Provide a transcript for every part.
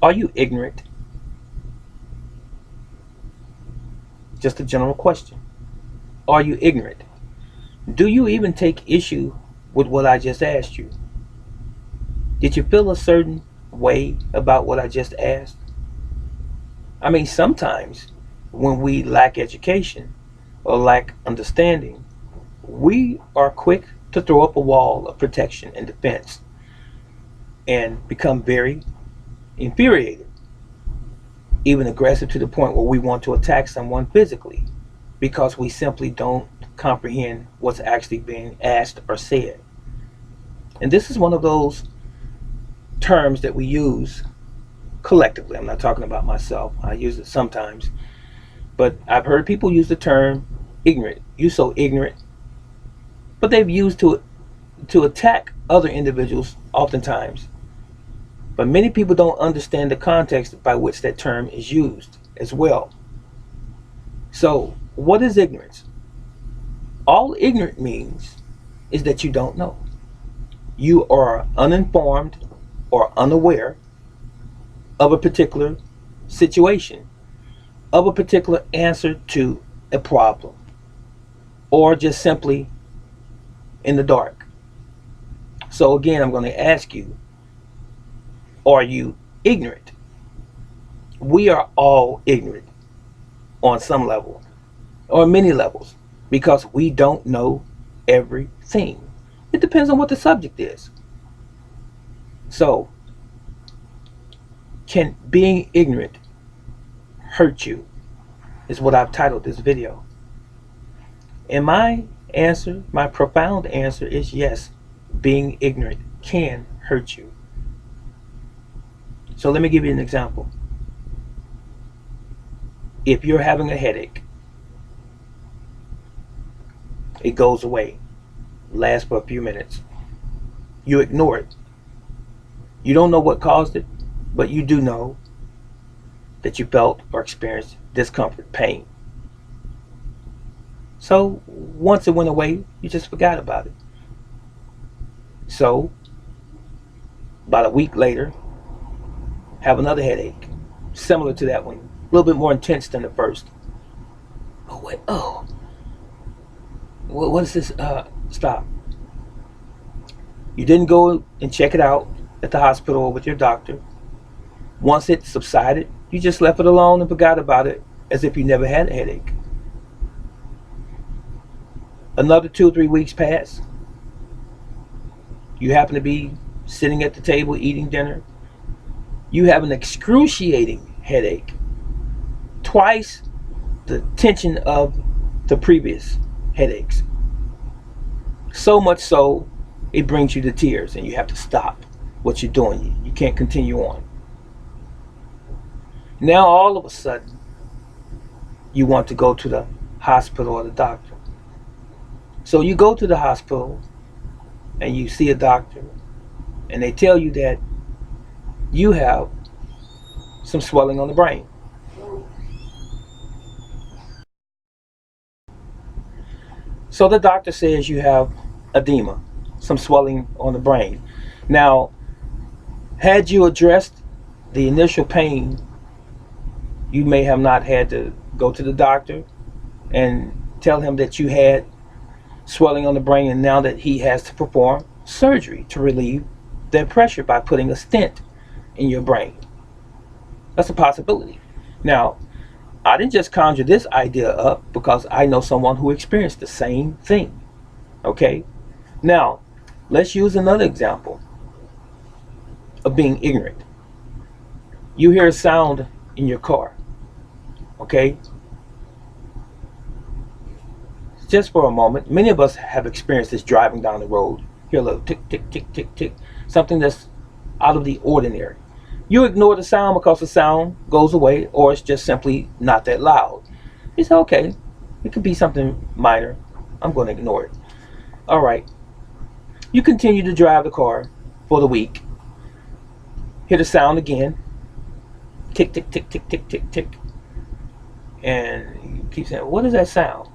Are you ignorant? Just a general question. Are you ignorant? Do you even take issue with what I just asked you? Did you feel a certain way about what I just asked? I mean, sometimes when we lack education or lack understanding, we are quick to throw up a wall of protection and defense and become very infuriated, even aggressive to the point where we want to attack someone physically because we simply don't comprehend what's actually being asked or said. And this is one of those terms that we use collectively. I'm not talking about myself, I use it sometimes, but I've heard people use the term ignorant. You so ignorant, but they've used to attack other individuals oftentimes. But many people don't understand the context by which that term is used as well. So, what is ignorance? All ignorant means is that you don't know. You are uninformed or unaware of a particular situation, of a particular answer to a problem, or just simply in the dark. So, again, I'm going to ask you, are you ignorant? We are all ignorant on some level or many levels because we don't know everything. It depends on what the subject is. So, can being ignorant hurt you? Is what I've titled this video. And my answer, my profound answer is yes, being ignorant can hurt you. So let me give you an example. If you're having a headache, it goes away, lasts for a few minutes. You ignore it. You don't know what caused it, but you do know that you felt or experienced discomfort, pain. So once it went away, you just forgot about it. So about a week later, have another headache, similar to that one, a little bit more intense than the first. Oh wait, oh, what is this? Stop. You didn't go and check it out at the hospital or with your doctor. Once it subsided, you just left it alone and forgot about it as if you never had a headache. Another 2 or 3 weeks pass. You happen to be sitting at the table eating dinner. You have an excruciating headache, twice the tension of the previous headaches. So much so, it brings you to tears and you have to stop what you're doing. You can't continue on. Now all of a sudden, you want to go to the hospital or the doctor. So you go to the hospital and you see a doctor and they tell you that you have some swelling on the brain. So the doctor says you have edema, some swelling on the brain. Now, had you addressed the initial pain, you may have not had to go to the doctor and tell him that you had swelling on the brain, and now that he has to perform surgery to relieve that pressure by putting a stent in your brain. That's a possibility. Now, I didn't just conjure this idea up because I know someone who experienced the same thing. Okay? Now, let's use another example of being ignorant. You hear a sound in your car. Okay? Just for a moment, many of us have experienced this driving down the road. Hear a little tick, tick, tick, tick, tick. Something that's out of the ordinary. You ignore the sound because the sound goes away, or it's just simply not that loud. You say, okay, it could be something minor. I'm going to ignore it. All right. You continue to drive the car for the week. Hear the sound again. Tick, tick, tick, tick, tick, tick, tick. And you keep saying, what is that sound?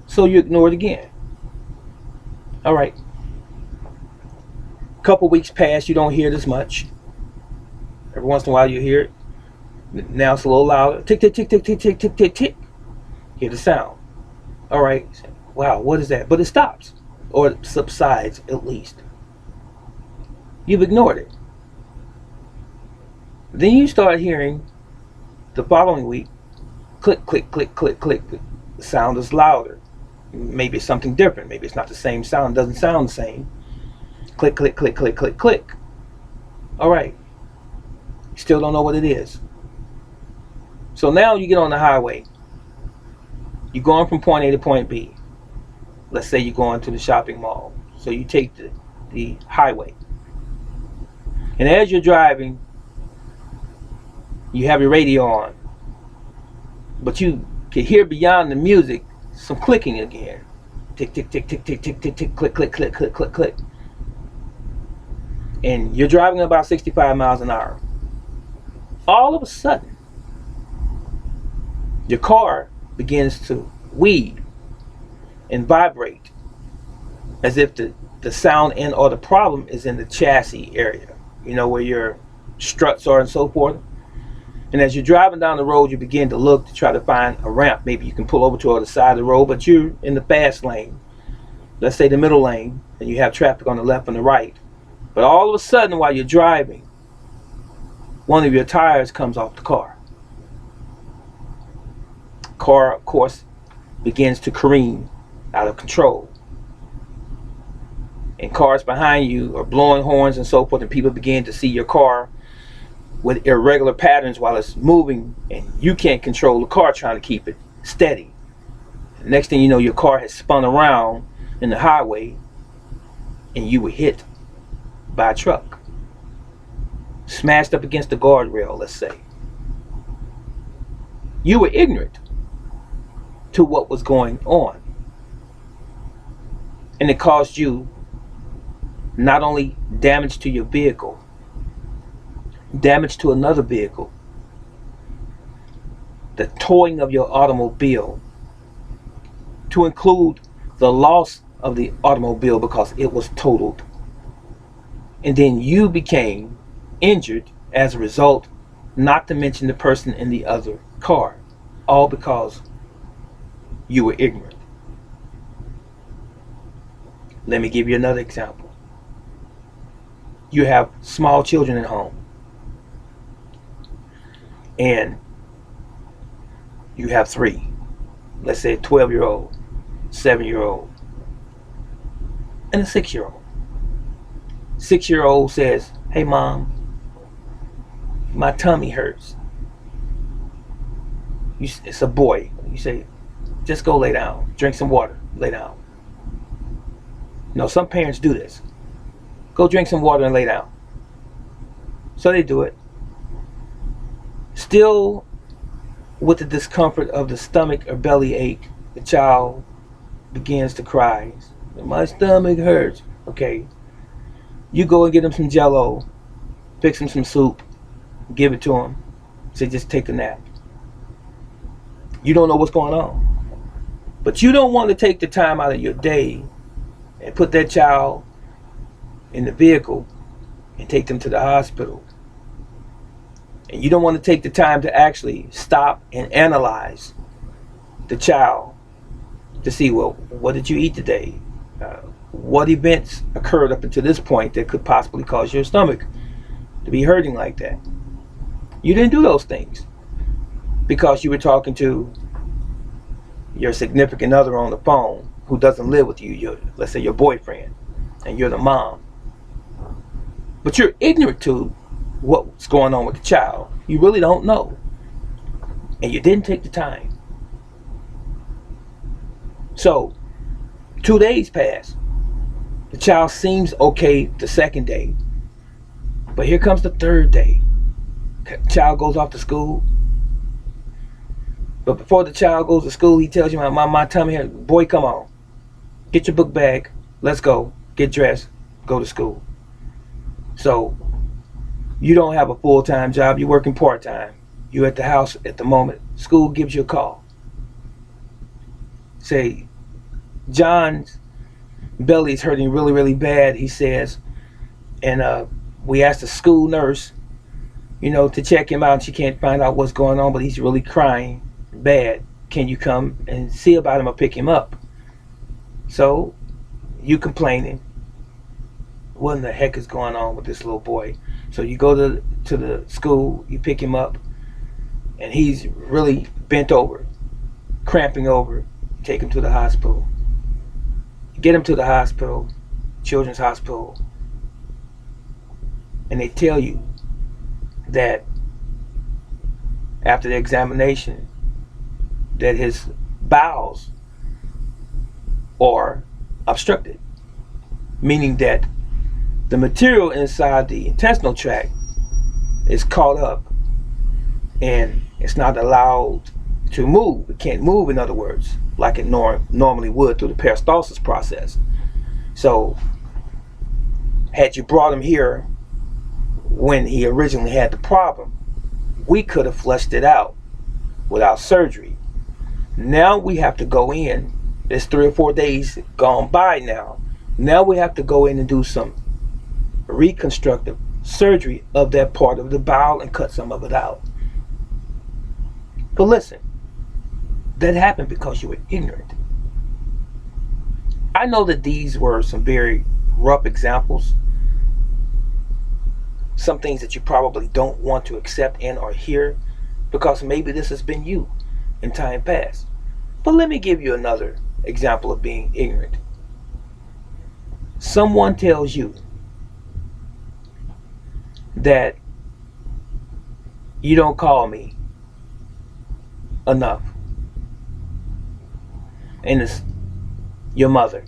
So you ignore it again. All right. Couple weeks pass, you don't hear this much. Every once in a while you hear it. Now it's a little louder. Tick, tick, tick, tick, tick, tick, tick, tick, tick. Hear the sound. All right. Wow, what is that? But it stops. Or it subsides at least. You've ignored it. Then you start hearing the following week, click, click, click, click, click. The sound is louder. Maybe it's something different. Maybe it's not the same sound. It doesn't sound the same. Click, click, click, click, click, click. All right. Still don't know what it is. So now you get on the highway. You're going from point A to point B. Let's say you're going to the shopping mall. So you take the highway. And as you're driving, you have your radio on. But you can hear beyond the music some clicking again. Tick, tick, tick, tick, tick, tick, tick, tick, click, click, click, click, click, click. And you're driving about 65 miles an hour. All of a sudden, your car begins to weave and vibrate as if the sound end or the problem is in the chassis area, where your struts are and so forth. And as you're driving down the road, you begin to look to try to find a ramp. Maybe you can pull over to the other side of the road, but you're in the fast lane, let's say the middle lane, and you have traffic on the left and the right. But all of a sudden, while you're driving, one of your tires comes off the car. Car, of course, begins to careen out of control. And cars behind you are blowing horns and so forth, and people begin to see your car with irregular patterns while it's moving, and you can't control the car trying to keep it steady. Next thing you know, your car has spun around in the highway, and you were hit by a truck. Smashed up against the guardrail, let's say. You were ignorant to what was going on. And it caused you not only damage to your vehicle, damage to another vehicle, the towing of your automobile, to include the loss of the automobile because it was totaled. And then you became injured as a result, not to mention the person in the other car, all because you were ignorant. Let me give you another example. You have small children at home, and you have three, let's say a 12-year-old, 7-year-old, and a 6-year-old. 6-year-old says, "Hey mom, my tummy hurts." It's a boy. You say, "Just go lay down, drink some water, lay down." Some parents do this. Go drink some water and lay down. So they do it. Still with the discomfort of the stomach or belly ache, the child begins to cry. "My stomach hurts." Okay. You go and get him some Jell-O, fix him some soup, give it to him. Say, "Just take a nap." You don't know what's going on. But you don't want to take the time out of your day and put that child in the vehicle and take them to the hospital. And you don't want to take the time to actually stop and analyze the child to see, well, what did you eat today? What events occurred up until this point that could possibly cause your stomach to be hurting like that? You didn't do those things because you were talking to your significant other on the phone who doesn't live with you, let's say your boyfriend, and you're the mom. But you're ignorant to what's going on with the child. You really don't know. And you didn't take the time. So, 2 days pass. The child seems okay the second day. But here comes the third day. Child goes off to school. But before the child goes to school, he tells you, my tummy hurts. "Boy, come on. Get your book bag. Let's go. Get dressed. Go to school." So, you don't have a full-time job. You're working part-time. You're at the house at the moment. School gives you a call. Say, "John's belly's hurting really, really bad," he says. "And we asked the school nurse to check him out, and she can't find out what's going on, but he's really crying bad. Can you come and see about him or pick him up? So you complaining, what in the heck is going on with this little boy? So you go to the school, you pick him up, and he's really bent over, cramping over. You take him to the hospital. You get him to the hospital, Children's Hospital, and they tell you that after the examination that his bowels are obstructed, meaning that the material inside the intestinal tract is caught up and it's not allowed to move. It can't move, in other words, like it normally would through the peristalsis process. So had you brought him here when he originally had the problem, we could have flushed it out without surgery. Now we have to go in. It's 3 or 4 days gone by now. Now we have to go in and do some reconstructive surgery of that part of the bowel and cut some of it out. But listen, that happened because you were ignorant. I know that these were some very rough examples, some things that you probably don't want to accept and or hear, because maybe this has been you in time past. But let me give you another example of being ignorant. Someone tells you that you don't call me enough, and it's your mother.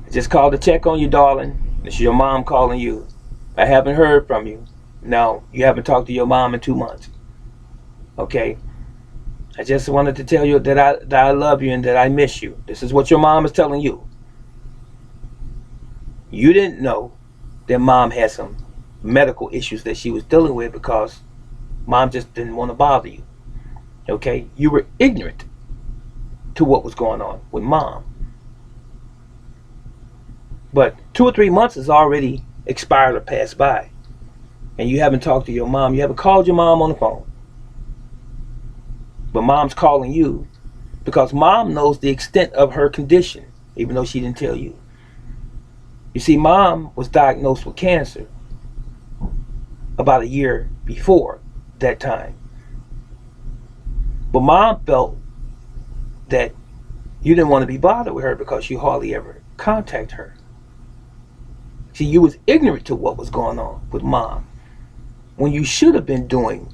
I just called to check on you, darling. It's your mom calling you. I haven't heard from you. No, you haven't talked to your mom in 2 months. Okay? I just wanted to tell you that I love you and that I miss you. This is what your mom is telling you. You didn't know that mom had some medical issues that she was dealing with because mom just didn't want to bother you. Okay? You were ignorant to what was going on with mom. But 2 or 3 months has already expired or passed by, and you haven't talked to your mom. You haven't called your mom on the phone. But mom's calling you because mom knows the extent of her condition, even though she didn't tell you. You see, mom was diagnosed with cancer about a year before that time. But mom felt that you didn't want to be bothered with her because you hardly ever contact her. See, you was ignorant to what was going on with mom when you should have been doing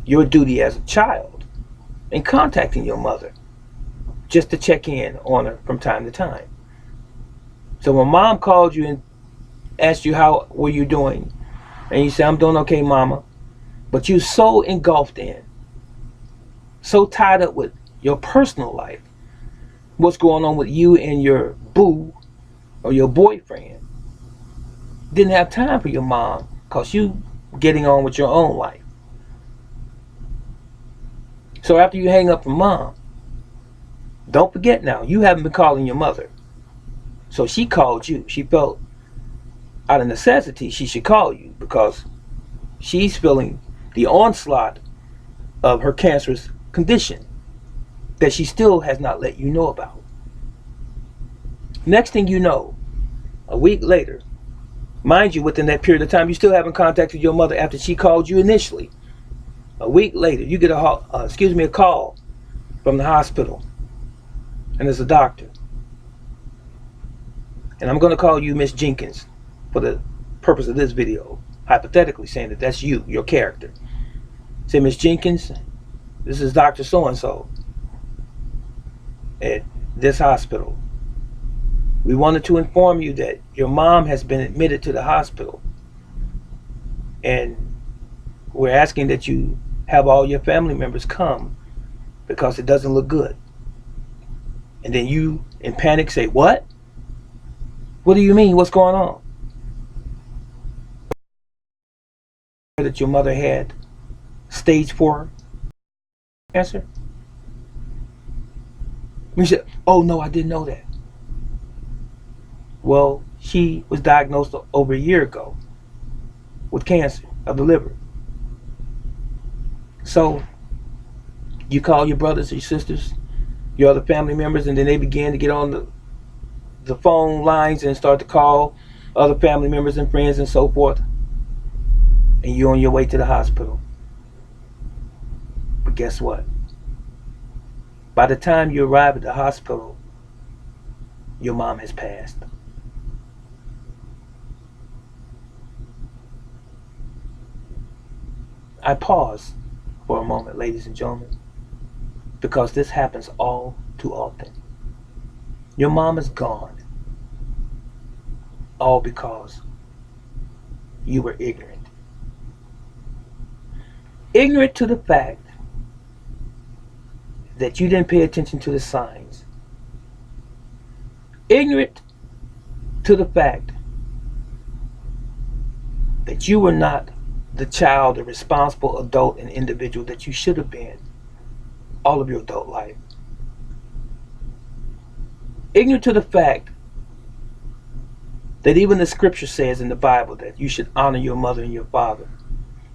your duty as a child and contacting your mother just to check in on her from time to time. So when mom called you and asked you how were you doing, and you say, I'm doing okay, mama, but you so engulfed in, so tied up with your personal life, what's going on with you and your boo or your boyfriend, didn't have time for your mom because you getting on with your own life. So after you hang up from mom, don't forget now, you haven't been calling your mother. So she called you. She felt out of necessity she should call you because she's feeling the onslaught of her cancerous condition that she still has not let you know about. Next thing you know, a week later, mind you, within that period of time, you still haven't contacted your mother after she called you initially. A week later, you get a call from the hospital, and it's a doctor. And I'm going to call you Miss Jenkins for the purpose of this video, hypothetically saying that that's you, your character. Say, Miss Jenkins, this is Dr. So-and-so at this hospital. We wanted to inform you that your mom has been admitted to the hospital, and we're asking that you have all your family members come because it doesn't look good. And then you, in panic, say, what? What do you mean? What's going on? That your mother had stage 4 cancer? You said, oh no, I didn't know that. Well, she was diagnosed over a year ago. with cancer of the liver. So you call your brothers or your sisters, your other family members, and then they begin to get on the phone lines and start to call other family members and friends and so forth, and you're on your way to the hospital. But guess what? By the time you arrive at the hospital, your mom has passed. I pause for a moment, ladies and gentlemen, because this happens all too often. Your mom is gone, all because you were ignorant. Ignorant to the fact that you didn't pay attention to the signs. Ignorant to the fact that you were not the child, the responsible adult and individual that you should have been all of your adult life. Ignorant to the fact that even the scripture says in the Bible that you should honor your mother and your father,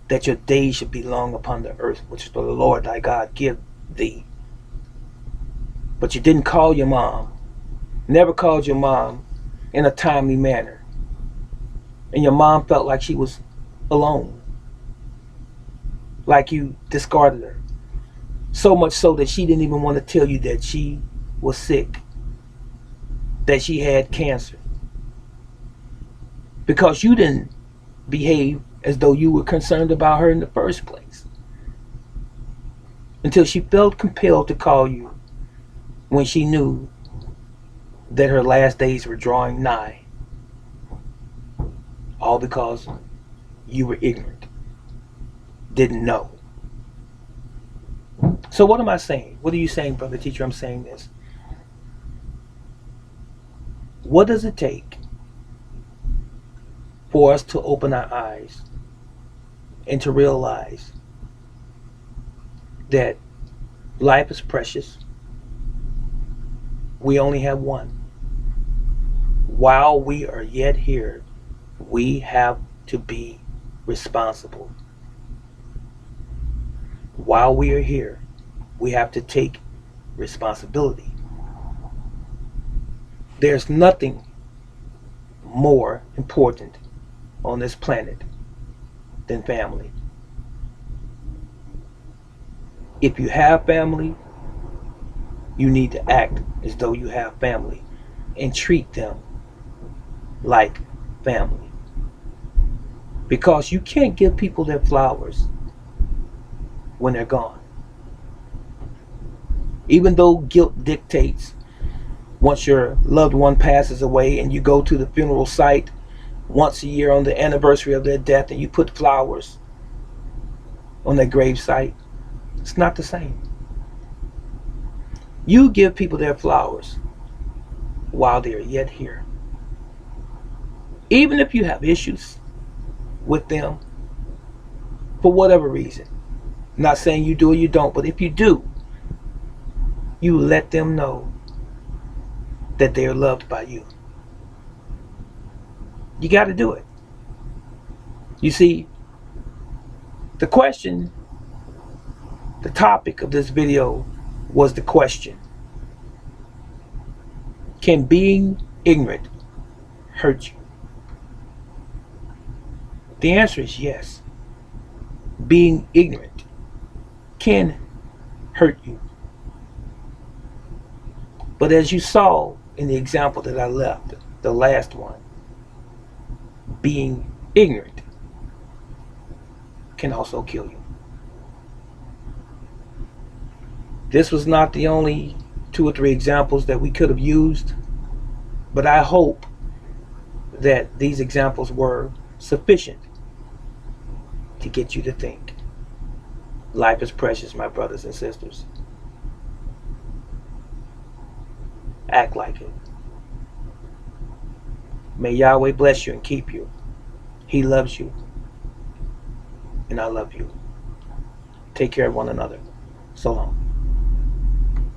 that your days should be long upon the earth, which the Lord thy God give thee. But you didn't call your mom, never called your mom in a timely manner. And your mom felt like she was alone, like you discarded her. So much so that she didn't even want to tell you that she was sick, that she had cancer. Because you didn't behave as though you were concerned about her in the first place. Until she felt compelled to call you when she knew that her last days were drawing nigh. All because you were ignorant, didn't know. So what am I saying? What are you saying, brother teacher? I'm saying this. What does it take for us to open our eyes and to realize that life is precious? We only have one. While we are yet here, we have to be responsible. While we are here, we have to take responsibility. There's nothing more important on this planet than family. If you have family, you need to act as though you have family and treat them like family. Because you can't give people their flowers when they're gone. Even though guilt dictates, once your loved one passes away and you go to the funeral site once a year on the anniversary of their death and you put flowers on their grave site, it's not the same. You give people their flowers while they're yet here. Even if you have issues with them, for whatever reason. I'm not saying you do or you don't, but if you do, you let them know that they are loved by you. You got to do it. You see, the question, the topic of this video was the question: can being ignorant hurt you? The answer is yes. Being ignorant can hurt you. But as you saw in the example that I left, the last one, being ignorant can also kill you. This was not the only 2 or 3 examples that we could have used, but I hope that these examples were sufficient to get you to think. Life is precious, my brothers and sisters. Act like it. May Yahweh bless you and keep you. He loves you, and I love you. Take care of one another. So long.